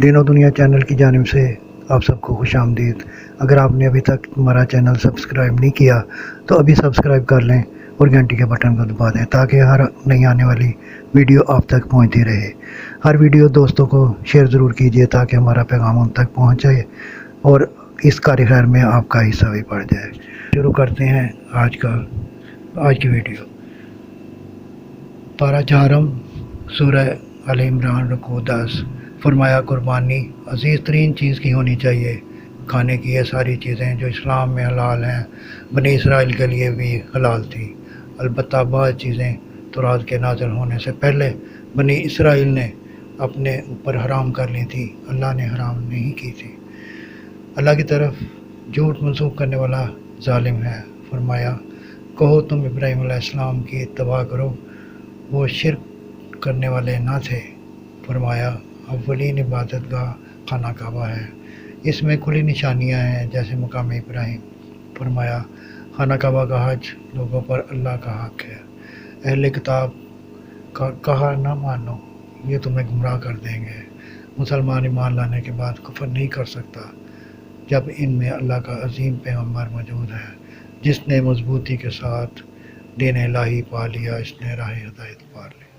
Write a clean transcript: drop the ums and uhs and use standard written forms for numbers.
دین و دنیا چینل کی جانب سے آپ سب کو خوش آمدید۔ اگر آپ نے ابھی تک ہمارا چینل سبسکرائب نہیں کیا تو ابھی سبسکرائب کر لیں اور گھنٹی کے بٹن کو دبا دیں تاکہ ہر نئی آنے والی ویڈیو آپ تک پہنچتی رہے۔ ہر ویڈیو دوستوں کو شیئر ضرور کیجیے تاکہ ہمارا پیغام ان تک پہنچ جائے اور اس کار خیر میں آپ کا حصہ بھی بڑھ جائے۔ شروع کرتے ہیں آج کی ویڈیو۔ پارہ چہارم سورہ آل عمران رکوع 10۔ فرمایا قربانی عزیز ترین چیز کی ہونی چاہیے۔ کھانے کی یہ ساری چیزیں جو اسلام میں حلال ہیں بنی اسرائیل کے لیے بھی حلال تھی، البتہ بعض چیزیں تورات کے نازل ہونے سے پہلے بنی اسرائیل نے اپنے اوپر حرام کر لی تھی، اللہ نے حرام نہیں کی تھی۔ اللہ کی طرف جھوٹ منسوب کرنے والا ظالم ہے۔ فرمایا کہو تم ابراہیم علیہ السلام کی اتباع کرو، وہ شرک کرنے والے نہ تھے۔ فرمایا اولین عبادت گاہ خانہ کعبہ ہے، اس میں کھلی نشانیاں ہیں جیسے مقام ابراہیم۔ فرمایا خانہ کعبہ کا حج لوگوں پر اللہ کا حق ہے۔ اہل کتاب کا کہا نہ مانو، یہ تمہیں گمراہ کر دیں گے۔ مسلمان ایمان لانے کے بعد کفر نہیں کر سکتا جب ان میں اللہ کا عظیم پیغمبر موجود ہے، جس نے مضبوطی کے ساتھ دین الہی پا لیا، اس نے راہ ہدایت پا لی۔